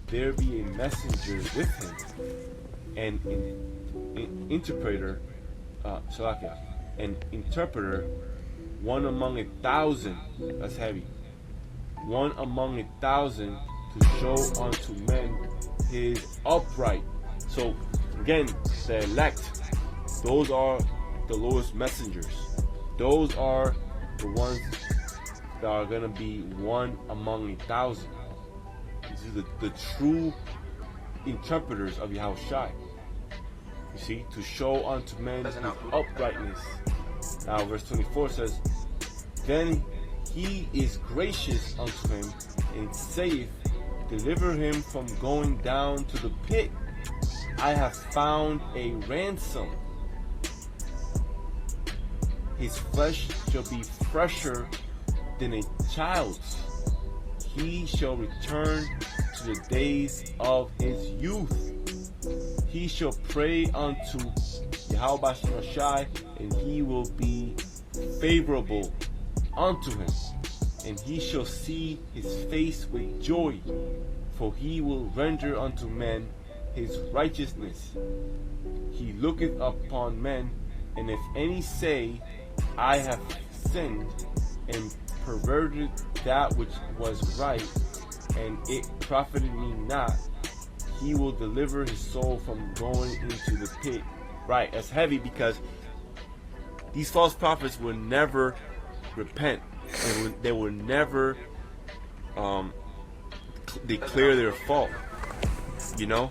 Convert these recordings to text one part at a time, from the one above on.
there be a messenger with him, and an interpreter, Salakia, an interpreter, one among 1,000, that's heavy, one among 1,000 to show unto men his upright. So again, the elect, those are the Lord's messengers. Those are the ones that are going to be one among 1,000. These are the true interpreters of Yahushua. You see, to show unto men his uprightness. Now verse 24 says, then he is gracious unto him, and saith, deliver him from going down to the pit. I have found a ransom. His flesh shall be fresher than a child's. He shall return to the days of his youth. He shall pray unto Yahweh Shai, and he will be favorable unto him. And he shall see his face with joy, for he will render unto men his righteousness. He looketh upon men, and if any say, I have sinned and perverted that which was right, and it profited me not, he will deliver his soul from going into the pit. Right, that's heavy, because these false prophets will never repent. They will never declare their fault, you know.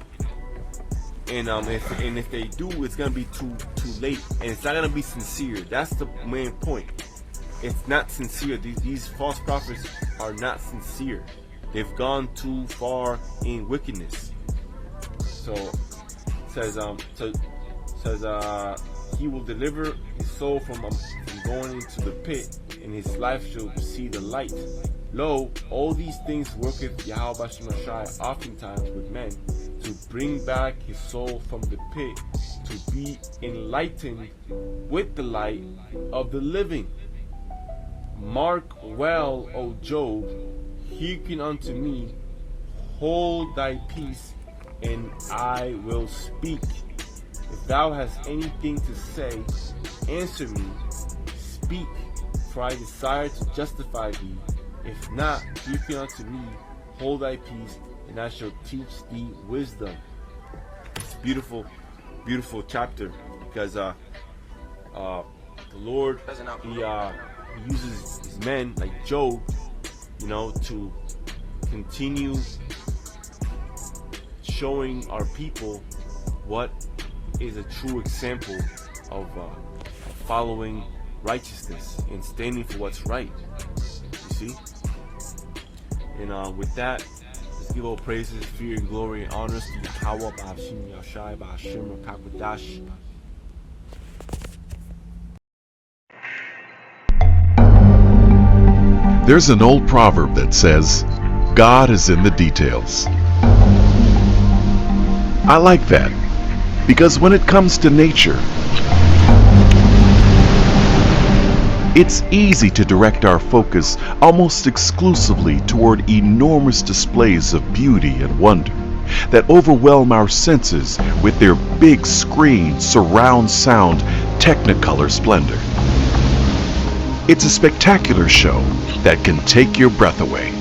And if they do, it's gonna be too late, and it's not gonna be sincere. That's the main point. It's not sincere. These false prophets are not sincere. They've gone too far in wickedness. So it says he will deliver his soul from going into the pit, and his life shall see the light. Lo, all these things worketh Yahweh Shai oftentimes with men, to bring back his soul from the pit, to be enlightened with the light of the living. Mark well, O Job, hearken unto me, hold thy peace, and I will speak. If thou hast anything to say, answer me, speak, for I desire to justify thee. If not, hearken unto me, hold thy peace, and I shall teach thee wisdom. It's a beautiful, beautiful chapter, because the Lord, he uses his men like Job, you know, to continue showing our people what is a true example of following righteousness and standing for what's right. You see? And with that, let's give all praises, fear, and glory, and honors to Yahweh, B'Hashim Yashai, B'Hashim Rakakadash. There's an old proverb that says, God is in the details. I like that, because when it comes to nature, it's easy to direct our focus almost exclusively toward enormous displays of beauty and wonder that overwhelm our senses with their big screen, surround sound, technicolor splendor. It's a spectacular show that can take your breath away.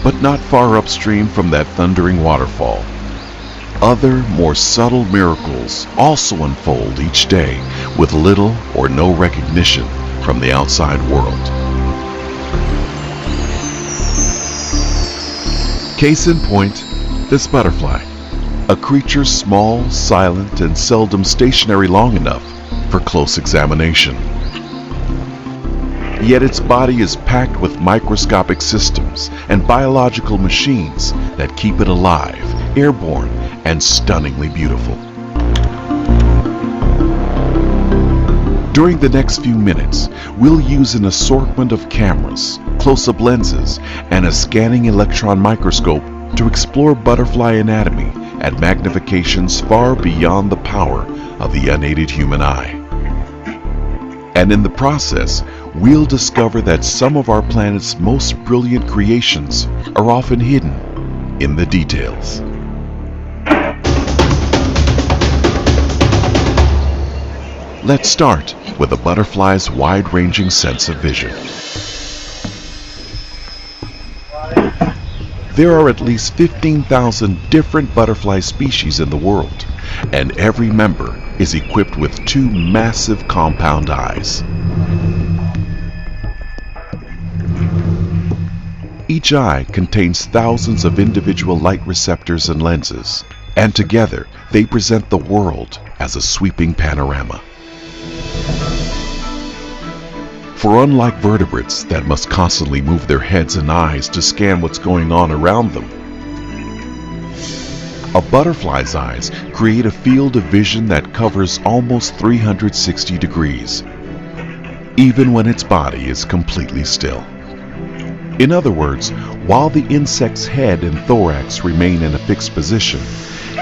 But not far upstream from that thundering waterfall, other, more subtle miracles also unfold each day with little or no recognition from the outside world. Case in point, this butterfly, a creature small, silent, and seldom stationary long enough for close examination. Yet its body is packed with microscopic systems and biological machines that keep it alive, airborne, and stunningly beautiful. During the next few minutes, we'll use an assortment of cameras, close-up lenses, and a scanning electron microscope to explore butterfly anatomy at magnifications far beyond the power of the unaided human eye. And in the process, we'll discover that some of our planet's most brilliant creations are often hidden in the details. Let's start with a butterfly's wide-ranging sense of vision. There are at least 15,000 different butterfly species in the world, and every member is equipped with two massive compound eyes. Each eye contains thousands of individual light receptors and lenses, and together they present the world as a sweeping panorama. For unlike vertebrates that must constantly move their heads and eyes to scan what's going on around them, a butterfly's eyes create a field of vision that covers almost 360 degrees, even when its body is completely still. In other words, while the insect's head and thorax remain in a fixed position,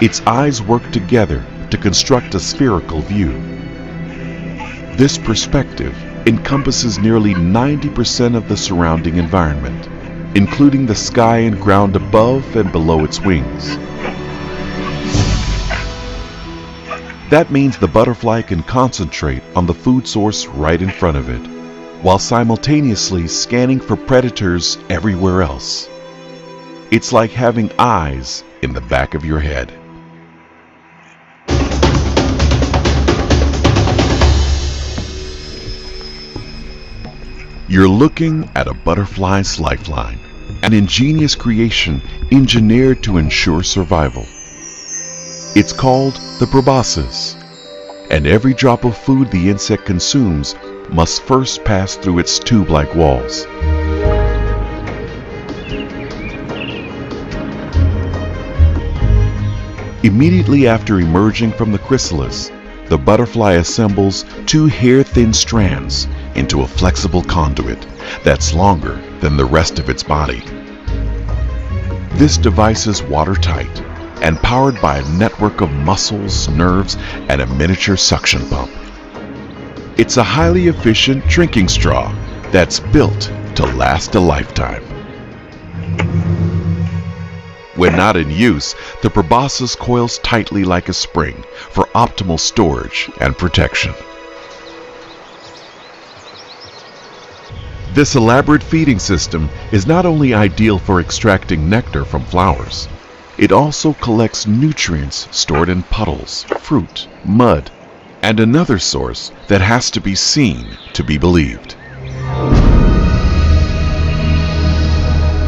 its eyes work together to construct a spherical view. This perspective encompasses nearly 90% of the surrounding environment, including the sky and ground above and below its wings. That means the butterfly can concentrate on the food source right in front of it, while simultaneously scanning for predators everywhere else. It's like having eyes in the back of your head. You're looking at a butterfly's lifeline, an ingenious creation engineered to ensure survival. It's called the proboscis, and every drop of food the insect consumes must first pass through its tube-like walls. Immediately after emerging from the chrysalis, the butterfly assembles two hair-thin strands into a flexible conduit that's longer than the rest of its body. This device is watertight and powered by a network of muscles, nerves, and a miniature suction pump. It's a highly efficient drinking straw that's built to last a lifetime. When not in use, the proboscis coils tightly like a spring for optimal storage and protection. This elaborate feeding system is not only ideal for extracting nectar from flowers, it also collects nutrients stored in puddles, fruit, mud, and another source that has to be seen to be believed.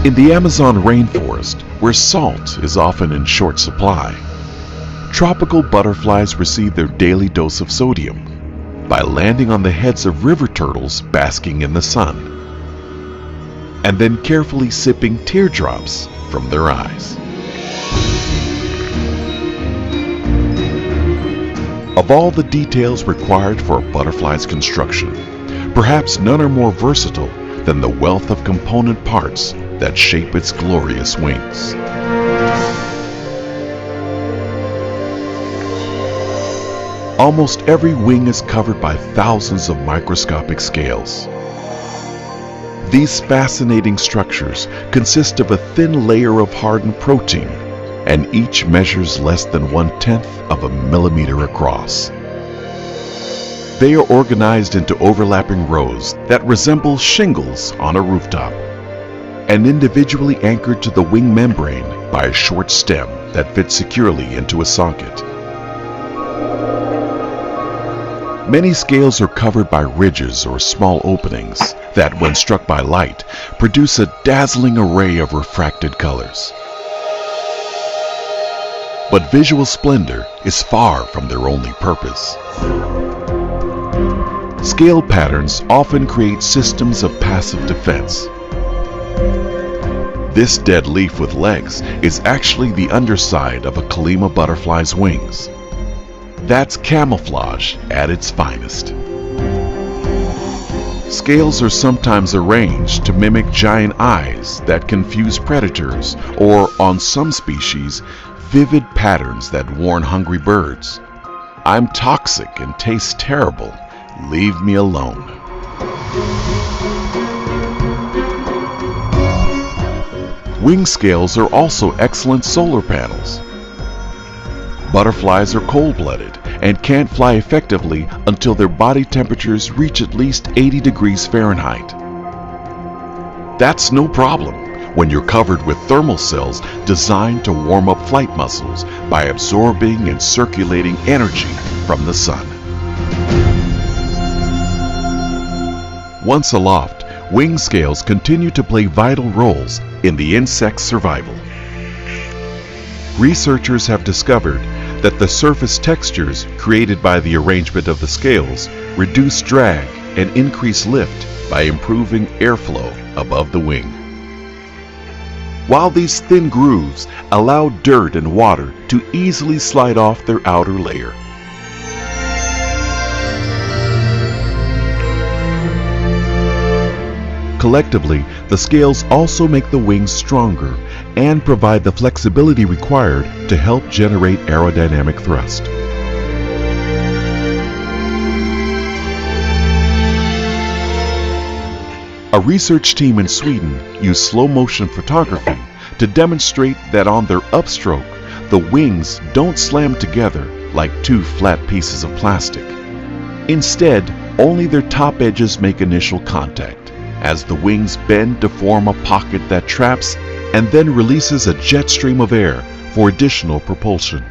In the Amazon rainforest, where salt is often in short supply, tropical butterflies receive their daily dose of sodium by landing on the heads of river turtles basking in the sun, and then carefully sipping teardrops from their eyes. Of all the details required for a butterfly's construction, perhaps none are more versatile than the wealth of component parts that shape its glorious wings. Almost every wing is covered by thousands of microscopic scales. These fascinating structures consist of a thin layer of hardened protein, and each measures less than 1/10 of a millimeter across. They are organized into overlapping rows that resemble shingles on a rooftop, and individually anchored to the wing membrane by a short stem that fits securely into a socket. Many scales are covered by ridges or small openings that, when struck by light, produce a dazzling array of refracted colors. But visual splendor is far from their only purpose. Scale patterns often create systems of passive defense. This dead leaf with legs is actually the underside of a Kallima butterfly's wings. That's camouflage at its finest. Scales are sometimes arranged to mimic giant eyes that confuse predators, or, on some species, vivid patterns that warn hungry birds. I'm toxic and taste terrible. Leave me alone. Wing scales are also excellent solar panels. Butterflies are cold-blooded and can't fly effectively until their body temperatures reach at least 80 degrees Fahrenheit. That's no problem when you're covered with thermal cells designed to warm up flight muscles by absorbing and circulating energy from the sun. Once aloft, wing scales continue to play vital roles in the insect's survival. Researchers have discovered that the surface textures created by the arrangement of the scales reduce drag and increase lift by improving airflow above the wing. While these thin grooves allow dirt and water to easily slide off their outer layer. Collectively, the scales also make the wings stronger and provide the flexibility required to help generate aerodynamic thrust. A research team in Sweden used slow-motion photography to demonstrate that on their upstroke, the wings don't slam together like two flat pieces of plastic. Instead, only their top edges make initial contact, as the wings bend to form a pocket that traps and then releases a jet stream of air for additional propulsion.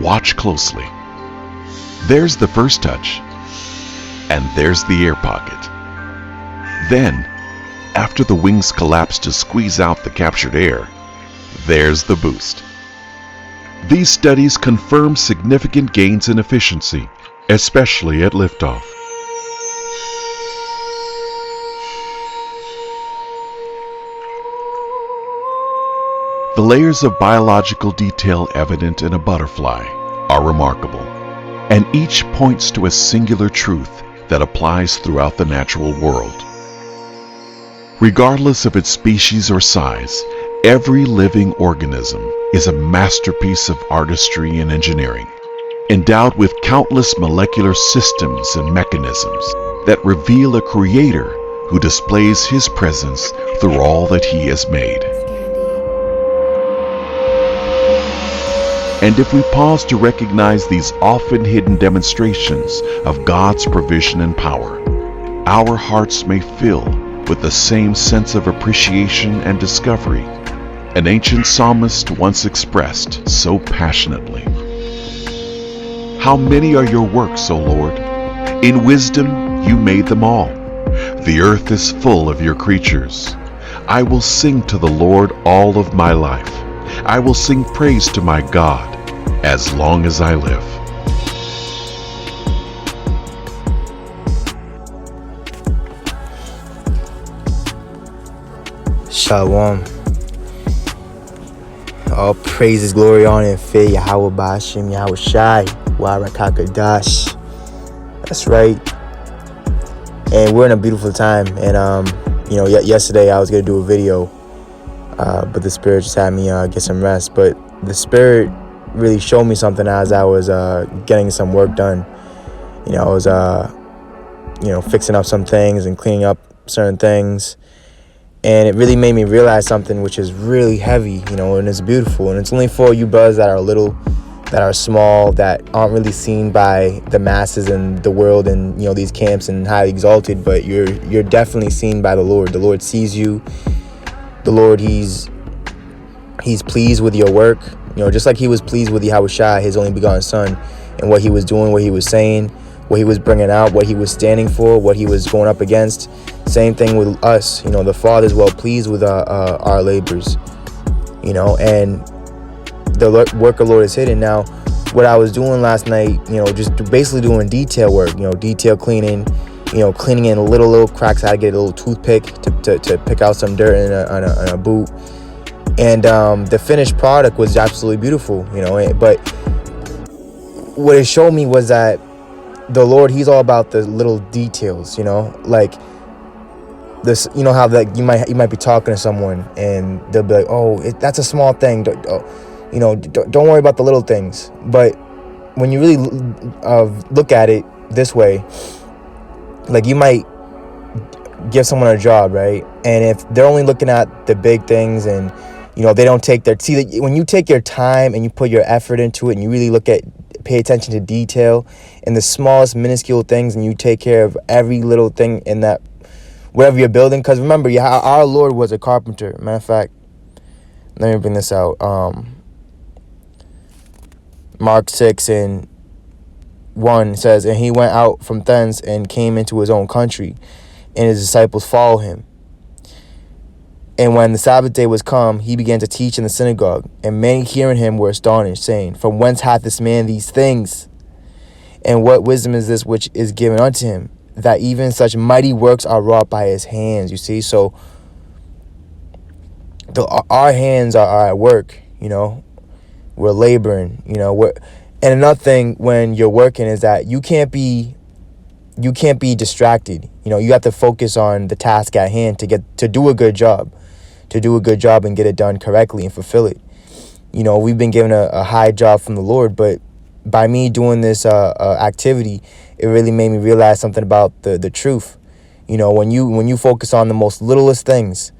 Watch closely. There's the first touch, and there's the air pocket. Then, after the wings collapse to squeeze out the captured air, there's the boost. These studies confirm significant gains in efficiency, especially at liftoff. The layers of biological detail evident in a butterfly are remarkable, and each points to a singular truth that applies throughout the natural world. Regardless of its species or size, every living organism is a masterpiece of artistry and engineering, endowed with countless molecular systems and mechanisms that reveal a creator who displays his presence through all that he has made. And if we pause to recognize these often hidden demonstrations of God's provision and power, our hearts may fill with the same sense of appreciation and discovery an ancient psalmist once expressed so passionately. How many are your works, O Lord? In wisdom you made them all. The earth is full of your creatures. I will sing to the Lord all of my life. I will sing praise to my God as long as I live. Shalom. All praises, glory, honor, and fear Yahweh Ba'ashem, Yahweh Shai, Warakakadash. That's right. And we're in a beautiful time. And yesterday I was gonna do a video, but the Spirit just had me get some rest. But the Spirit really showed me something as I was getting some work done. I was fixing up some things and cleaning up certain things. And it really made me realize something which is really heavy, and it's beautiful. And it's only for you brothers that are little, that are small, that aren't really seen by the masses and the world and, these camps and highly exalted. But you're definitely seen by the Lord. The Lord sees you. The Lord, He's pleased with your work. Just like He was pleased with Yahweh Shai, His only begotten Son, and what He was doing, what He was saying, what He was bringing out, what He was standing for, what He was going up against. Same thing with us. The Father's well pleased with our labors. And the work of Lord is hidden. Now, what I was doing last night, just basically doing detail work, detail cleaning, cleaning in little cracks. I had to get a little toothpick to pick out some dirt in a boot. And the finished product was absolutely beautiful, but what it showed me was that the Lord, He's all about the little details, like this, how that you might be talking to someone and they'll be like, oh, that's a small thing. Don't worry about the little things. But when you really look at it this way, like you might give someone a job, right? And if they're only looking at the big things and, you know, they don't take their, see, when you take your time and you put your effort into it and you really pay attention to detail in the smallest minuscule things, and you take care of every little thing in that, whatever you're building. Because remember, our Lord was a carpenter. Matter of fact, let me bring this out. Mark 6:1 says, and he went out from thence and came into his own country, and his disciples followed him. And when the Sabbath day was come, he began to teach in the synagogue, and many hearing him were astonished, saying, from whence hath this man these things? And what wisdom is this which is given unto him, that even such mighty works are wrought by his hands? You see, so our hands are at work, you know. We're laboring, you know. And another thing when you're working is that you can't be distracted. You know, you have to focus on the task at hand to do a good job and get it done correctly and fulfill it. You know, we've been given a high job from the Lord, but by me doing this activity, it really made me realize something about the truth. You know, when you focus on the most littlest things,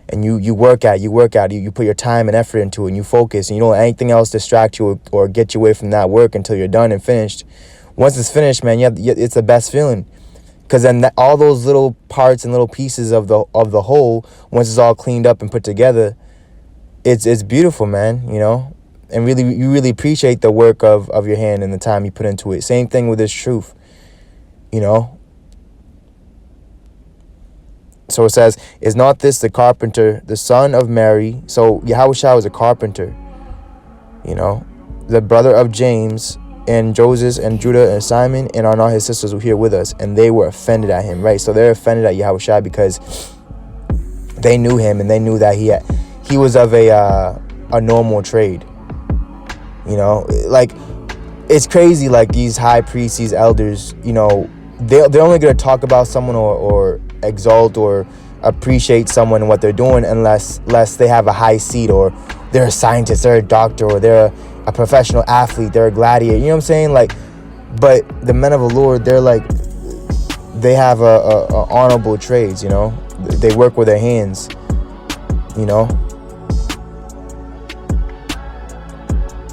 and you work at it, you put your time and effort into it, and you focus, and you don't let anything else distract you or get you away from that work until you're done and finished. Once it's finished, man, it's the best feeling, because then all those little parts and little pieces of the whole, once it's all cleaned up and put together, it's beautiful, man. You know, and you really appreciate the work of your hand and the time you put into it. Same thing with this truth, you know. So it says, is not this the carpenter, the son of Mary? So Yahushua was a carpenter, you know, the brother of James and Joseph and Judah and Simon, and are not his sisters who here with us? And they were offended at him, right? So they're offended at Yahushua because they knew him, and they knew that he was of a normal trade. You know, like, it's crazy, like these high priests, these elders, you know, they're only going to talk about someone or exalt or appreciate someone and what they're doing unless they have a high seat, or they're a scientist, they're a doctor, or they're a professional athlete, they're a gladiator, you know what I'm saying? Like, but the men of the Lord, they're like, they have a honorable trades, you know, they work with their hands, you know.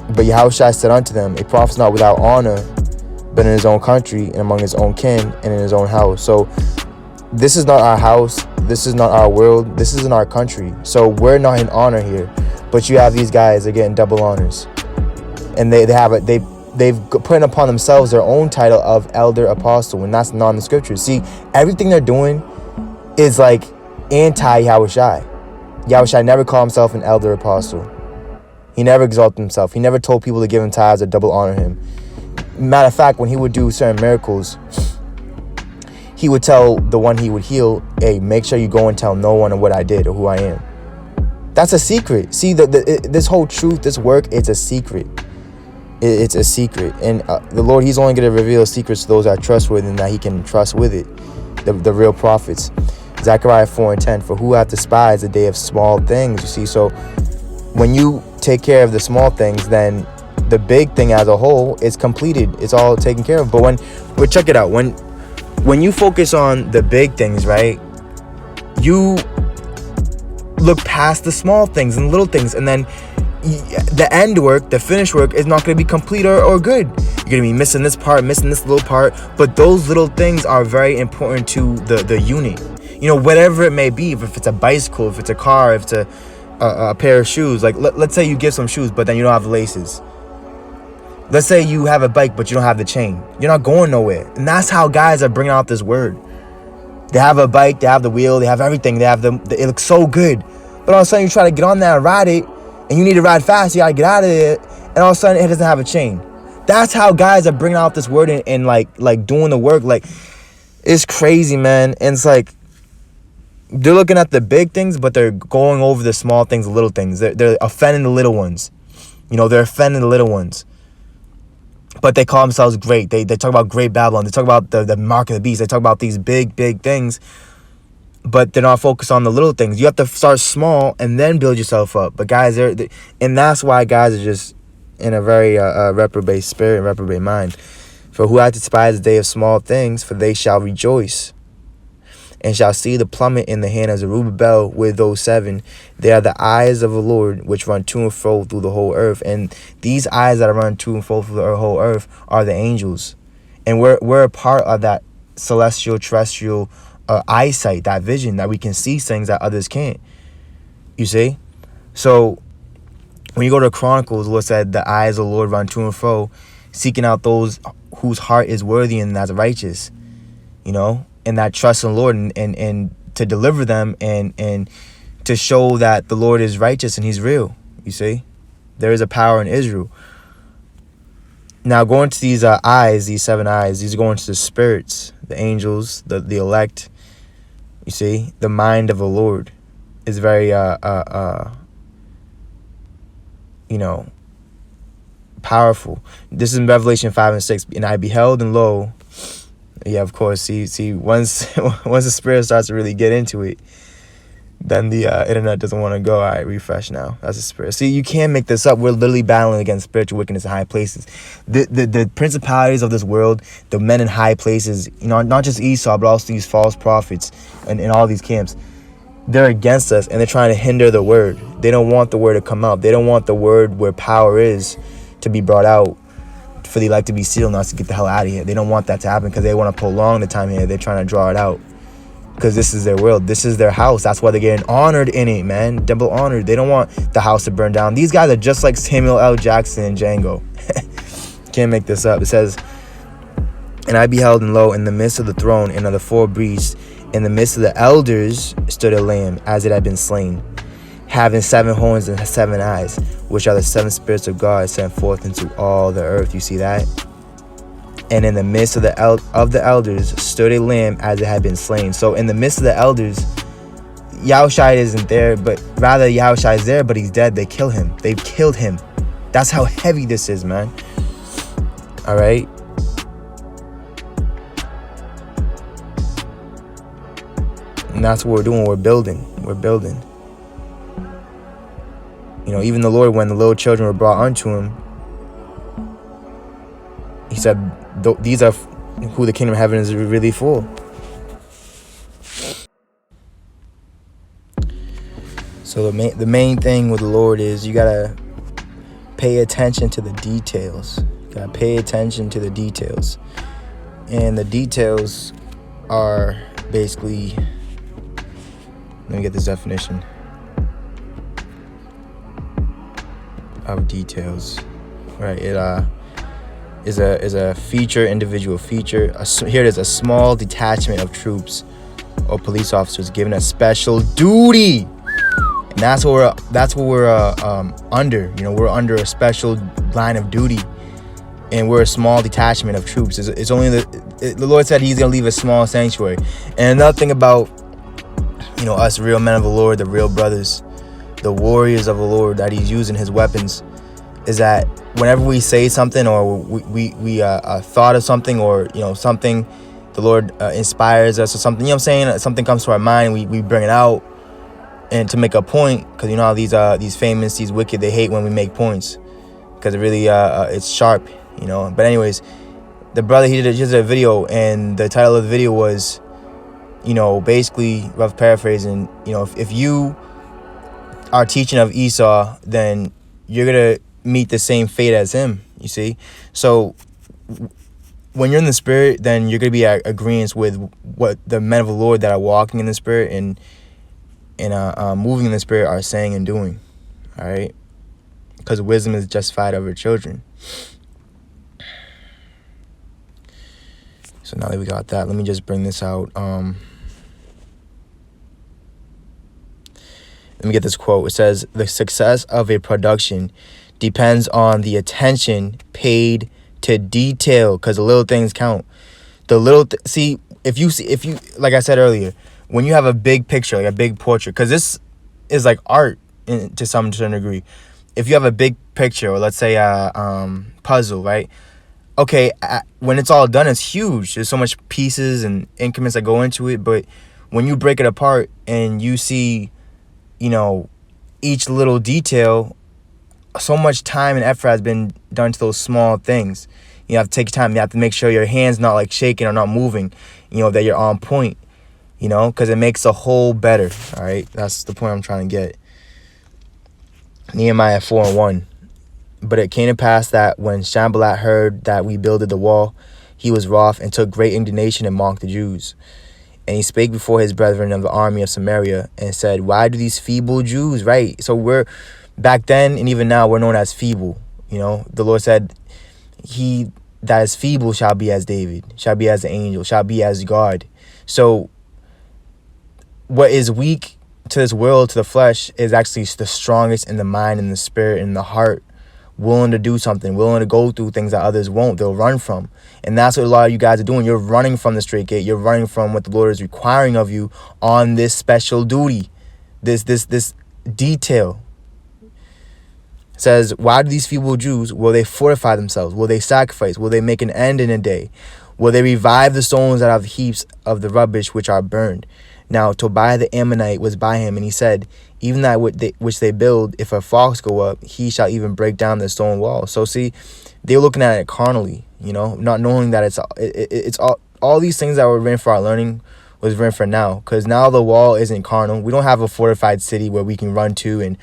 But Yahushua said unto them, a prophet is not without honor, but in his own country and among his own kin and in his own house. So this is not our house, this is not our world, this isn't our country. So we're not in honor here. But you have these guys, they're getting double honors, and they've put upon themselves their own title of elder apostle, and that's not in the scriptures. See, everything they're doing is like anti-Yahushua. Yahushua never called himself an elder apostle. He never exalted himself. He never told people to give him tithes or double honor him. Matter of fact, when he would do certain miracles, he would tell the one he would heal, hey, make sure you go and tell no one of what I did or who I am. That's a secret. See, this whole truth, this work, it's a secret. It's a secret. And the Lord, he's only going to reveal secrets to those that are trustworthy and that he can trust with it, the real prophets. Zechariah 4:10, for who hath despised the day of small things, you see. So when you take care of the small things, then the big thing as a whole is completed. It's all taken care of. But check it out. When you focus on the big things, right, you look past the small things and little things, and then the end work, the finished work, is not going to be complete or good. You're going to be missing this part, missing this little part, but those little things are very important to the unit. You know, whatever it may be, if it's a bicycle, if it's a car, if it's a pair of shoes. Like, let's say you get some shoes, but then you don't have the laces. Let's say you have a bike, but you don't have the chain. You're not going nowhere. And that's how guys are bringing out this word. They have a bike, they have the wheel, they have everything. It looks so good. But all of a sudden you try to get on there and ride it, and you need to ride fast, you gotta get out of it, and all of a sudden it doesn't have a chain. That's how guys are bringing out this word and like doing the work. Like, it's crazy, man. And it's like, they're looking at the big things, but they're going over the small things, the little things. They're offending the little ones. You know, they're offending the little ones. But they call themselves great. They talk about great Babylon. They talk about the mark of the beast. They talk about these big things. But they're not focused on the little things. You have to start small and then build yourself up. But guys, and that's why guys are just in a very reprobate spirit, reprobate mind. For who hath despised the day of small things? For they shall rejoice, and shall see the plummet in the hand of Zerubbabel with those 7. They are the eyes of the Lord, which run to and fro through the whole earth. And these eyes that run to and fro through the whole earth are the angels. And we're a part of that celestial, terrestrial eyesight, that vision, that we can see things that others can't. You see? So when you go to Chronicles, the Lord said, the eyes of the Lord run to and fro, seeking out those whose heart is worthy and that's righteous, you know, and that trust in the Lord, and to deliver them, and to show that the Lord is righteous and he's real. You see, there is a power in Israel. Now going to these eyes, these 7 eyes, these are going to the spirits, the angels, the elect. You see, the mind of the Lord is very you know, powerful. This is in Revelation 5 and 6. And I beheld, and lo, yeah, of course. See, once the spirit starts to really get into it, then the internet doesn't want to go. All right, refresh now. That's the spirit. See, you can't make this up. We're literally battling against spiritual wickedness in high places. The principalities of this world, the men in high places, you know, not just Esau, but also these false prophets and all these camps, they're against us, and they're trying to hinder the word. They don't want the word to come out. They don't want the word where power is to be brought out, for the elect to be sealed and us to get the hell out of here. They don't want that to happen because they want to prolong the time here. They're trying to draw it out because this is their world. This is their house. That's why they're getting honored in it, man. Double honored. They don't want the house to burn down. These guys are just like Samuel L. Jackson and Django. Can't make this up. It says, and I beheld, and lo, in the midst of the throne and of the 4 beasts, in the midst of the elders stood a lamb, as it had been slain, having 7 horns and 7 eyes, which are the 7 spirits of God sent forth into all the earth. You see that? And in the midst of the elders stood a lamb, as it had been slain. So in the midst of the elders, Yahushua isn't there, but rather Yahushua is there, but he's dead. They kill him. They've killed him. That's how heavy this is, man. All right. And that's what we're doing. We're building. You know, even the Lord, when the little children were brought unto him, he said, these are who the kingdom of heaven is really for. So the main thing with the Lord is you got to pay attention to the details. You got to pay attention to the details. And the details are basically, let me get this definition of details. Right, it is a feature, individual feature. Here it is, a small detachment of troops or police officers given a special duty, and that's what we're under. You know, we're under a special line of duty, and we're a small detachment of troops. It's only the Lord said He's gonna leave a small sanctuary. And another thing about, you know, us real men of the Lord, the real brothers, the warriors of the Lord, that He's using His weapons, is that whenever we say something, or we thought of something, or, you know, something, the Lord inspires us or something, you know what I'm saying, something comes to our mind, we bring it out, and to make a point, because you know how these famous, these wicked, they hate when we make points, because it really it's sharp, you know. But anyways, the brother, he did a video, and the title of the video was, you know, basically, rough paraphrasing, you know, if you are teaching of Esau, then you're gonna meet the same fate as him. You see, so when you're in the spirit, then you're gonna be at agreement with what the men of the Lord that are walking in the spirit and moving in the spirit are saying and doing. All right, because wisdom is justified over children. So now that we got that, let me just bring this out. Let me get this quote. It says, the success of a production depends on the attention paid to detail, because the little things count. If you like I said earlier, when you have a big picture, like a big portrait, because this is like art to some degree. If you have a big picture, or let's say a puzzle, right? Okay, when it's all done, it's huge. There's so much pieces and increments that go into it. But when you break it apart and you see, you know, each little detail, so much time and effort has been done to those small things. You have to take your time. You have to make sure your hands not like shaking or not moving, that you're on point, because it makes the whole better. All right. That's the point I'm trying to get. Nehemiah 4:1. But it came to pass that when Sanballat heard that we builded the wall, he was wroth and took great indignation and mocked the Jews. And he spake before his brethren of the army of Samaria and said, why do these feeble Jews, right? So we're, back then and even now, we're known as feeble. The Lord said, he that is feeble shall be as David, shall be as the angel, shall be as God. So what is weak to this world, to the flesh, is actually the strongest in the mind and the spirit and the heart, willing to do something, willing to go through things that others won't, they'll run from. And that's what a lot of you guys are doing. You're running from the straight gate. You're running from what the Lord is requiring of you on this special duty, this detail. It says, why do these feeble Jews, will they fortify themselves? Will they sacrifice? Will they make an end in a day? Will they revive the stones out of heaps of the rubbish which are burned? Now Tobiah the Ammonite was by him, and he said, even that which they build, if a fox go up, he shall even break down the stone wall. So see, they're looking at it carnally, not knowing that it's all these things that were written for our learning was written for now. Because now the wall isn't carnal. We don't have a fortified city where we can run to and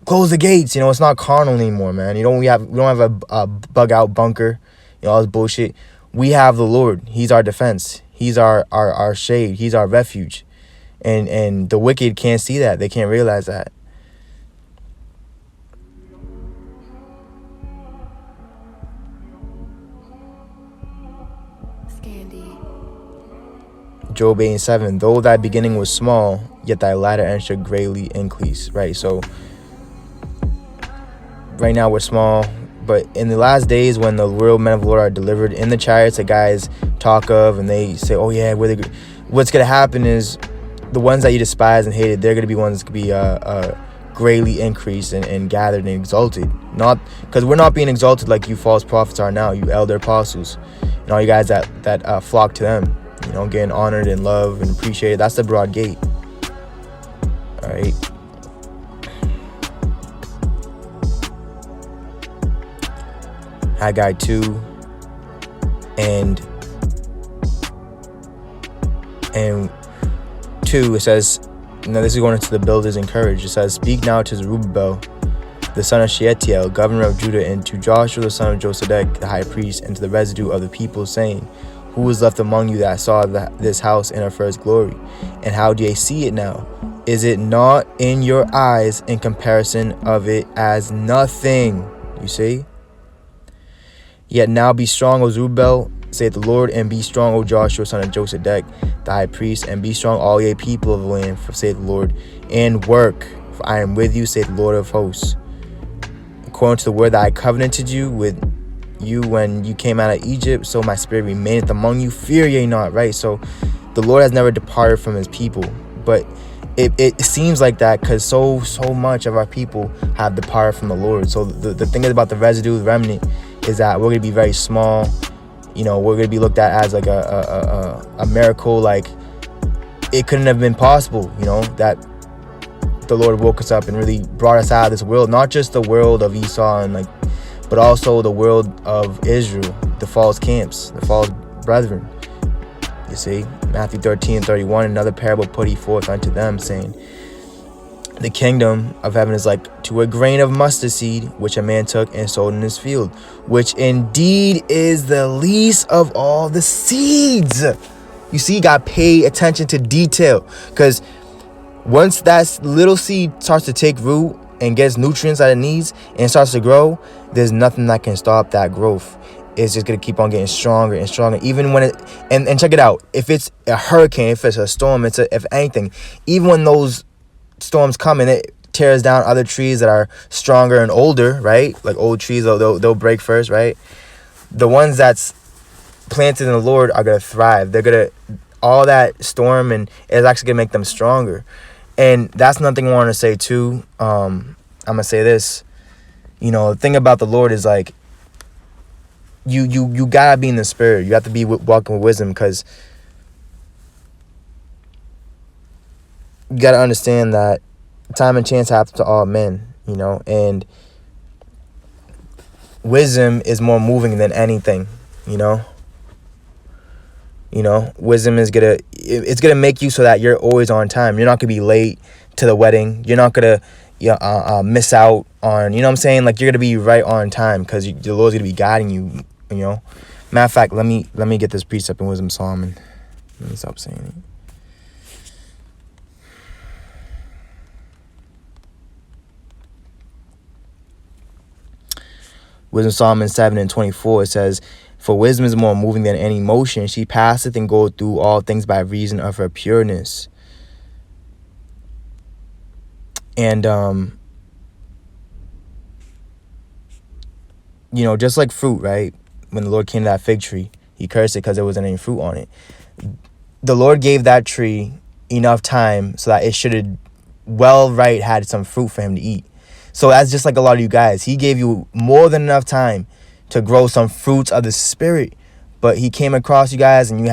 close the gates. It's not carnal anymore, man. We don't have a bug out bunker, all this bullshit. We have the Lord. He's our defense. He's our shade. He's our refuge. And the wicked can't see that. They can't realize that. Job 8:7. Though thy beginning was small, yet thy latter end shall greatly increase. Right? So right now we're small, but in the last days when the real men of the Lord are delivered in the chariots that guys talk of, and they say, oh yeah, what's going to happen is the ones that you despise and hated, they're going to be ones that could be greatly increased and gathered and exalted. Not because we're not being exalted like you false prophets are now, you elder apostles, and all you guys that flock to them, getting honored and loved and appreciated. That's the broad gate. All right. Haggai 2 and 2, it says, now this is going into the builders and courage. It says, speak now to Zerubbabel, the son of Shealtiel, governor of Judah, and to Joshua, the son of Josedek, the high priest, and to the residue of the people, saying, who was left among you that saw this house in her first glory? And how do ye see it now? Is it not in your eyes in comparison of it as nothing? You see? Yet now be strong, O Zerubbabel, saith the Lord, and be strong, O Joshua, son of Josedek, the high priest, and be strong, all ye people of the land, for saith the Lord, and work, for I am with you, saith the Lord of hosts. According to the word that I covenanted you with you when you came out of Egypt, so my spirit remaineth among you, fear ye not. Right? So the Lord has never departed from his people, but it seems like that because so much of our people have departed from the Lord. So the thing is about the residue, the remnant, is that we're going to be very small. We're going to be looked at as like a miracle. Like it couldn't have been possible, that the Lord woke us up and really brought us out of this world, not just the world of Esau and but also the world of Israel, the false camps, the false brethren. You see, Matthew 13:31, another parable put he forth unto them, saying, the kingdom of heaven is like to a grain of mustard seed, which a man took and sowed in his field, which indeed is the least of all the seeds. You see, you got to pay attention to detail, because once that little seed starts to take root and gets nutrients that it needs and starts to grow, there's nothing that can stop that growth. It's just going to keep on getting stronger and stronger. Even when it, and check it out, if it's a hurricane, if it's a storm, if anything, even when those storms come and it tears down other trees that are stronger and older, right? Like old trees, they'll break first, right? The ones that's planted in the Lord are going to thrive. They're going to, all that storm, and it's actually going to make them stronger. And that's another thing I want to say too. I'm going to say this. The thing about the Lord is like, you gotta be in the spirit. You have to be walking with wisdom, because you gotta understand that time and chance happens to all men, and wisdom is more moving than anything, you know. Wisdom is it's gonna make you so that you're always on time. You're not gonna be late to the wedding. You're not gonna miss out on, you know what I'm saying? Like, you're gonna be right on time because the Lord's gonna be guiding you. Matter of fact, let me get this precept in Wisdom Solomon. Let me stop saying it. Wisdom Solomon 7:24, it says, "For wisdom is more moving than any motion. She passeth and goeth through all things by reason of her pureness." And, just like fruit, right? When the Lord came to that fig tree, he cursed it because there wasn't any fruit on it. The Lord gave that tree enough time so that it should have had some fruit for him to eat. So that's just like a lot of you guys. He gave you more than enough time to grow some fruits of the Spirit. But he came across you guys and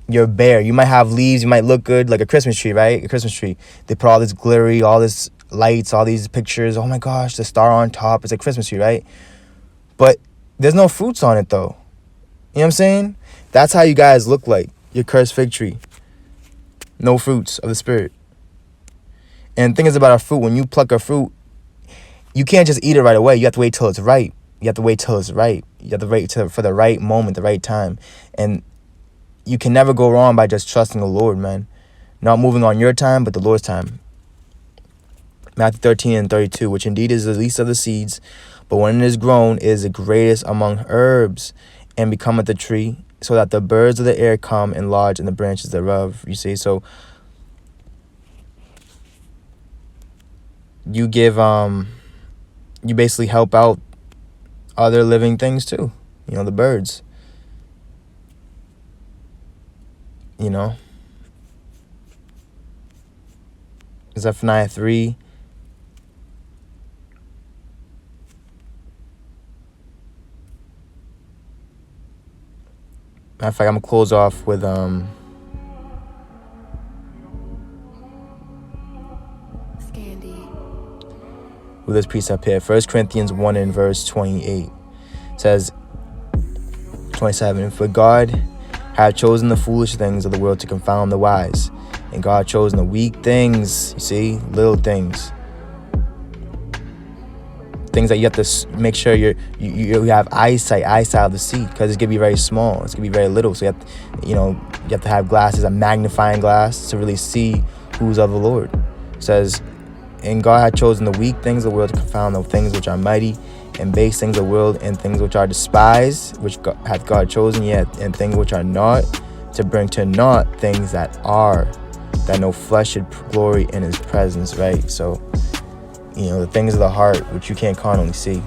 you're bare. You might have leaves. You might look good, like a Christmas tree, right? A Christmas tree. They put all this glittery, all this lights, all these pictures. Oh my gosh, the star on top. It's a Christmas tree, right? But there's no fruits on it, though. You know what I'm saying? That's how you guys look like. Your cursed fig tree. No fruits of the Spirit. And the thing is about a fruit, when you pluck a fruit, you can't just eat it right away. You have to wait till it's ripe. You have to wait till it's ripe. You have to wait for the right moment, the right time. And you can never go wrong by just trusting the Lord, man. Not moving on your time, but the Lord's time. Matthew 13:32, which indeed is the least of the seeds, but when it is grown, it is the greatest among herbs, and becometh a tree, so that the birds of the air come and lodge in the branches thereof. You see, so you give, you basically help out other living things too. The birds. Zephaniah 3. Matter of fact, I'm going to close off with this precept here. 1 Corinthians 1 and verse 28 says, 27, "For God hath chosen the foolish things of the world to confound the wise, and God hath chosen the weak things," you see, little things that you have to make sure you have eyesight to see, because it's gonna be very small, it's gonna be very little. So you have to have glasses, a magnifying glass, to really see who's of the Lord. It says, "And God hath chosen the weak things of the world to confound the things which are mighty, and base things of the world, and things which are despised, which hath God chosen, yet, and things which are not, to bring to naught things that are, that no flesh should glory in his presence," right? So, the things of the heart, which you can't carnally see.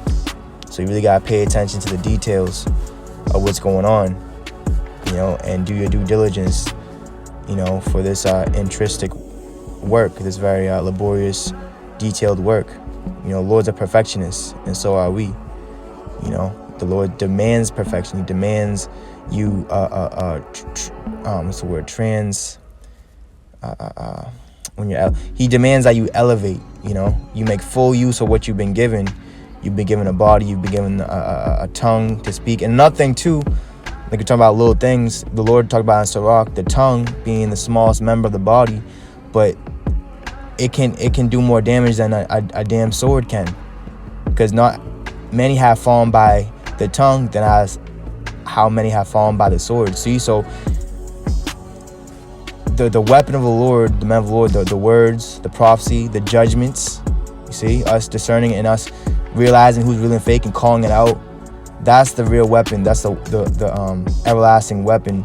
So you really got to pay attention to the details of what's going on, and do your due diligence, for this intrinsic work, this very laborious, detailed work. Lord's a perfectionist, and so are we. The Lord demands perfection. He demands you, what's the word? He demands that you elevate. You make full use of what you've been given. You've been given a body. You've been given a tongue to speak, and nothing too. Like we're talking about little things. The Lord talked about in Sirach, the tongue being the smallest member of the body, but it can do more damage than a damn sword can, because not many have fallen by the tongue than as how many have fallen by the sword. See, so the weapon of the Lord, the man of the Lord, the words, the prophecy, the judgments, you see, us discerning and us realizing who's real and fake and calling it out, that's the real weapon. That's the everlasting weapon,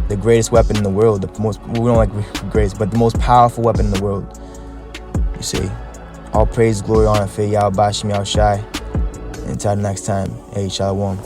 the greatest weapon in the world, the most, we don't like greatest, but the most powerful weapon in the world. You see, all praise, glory, honor, faith, Yahweh Bashim Yahushai. Until next time, hey, Shalom.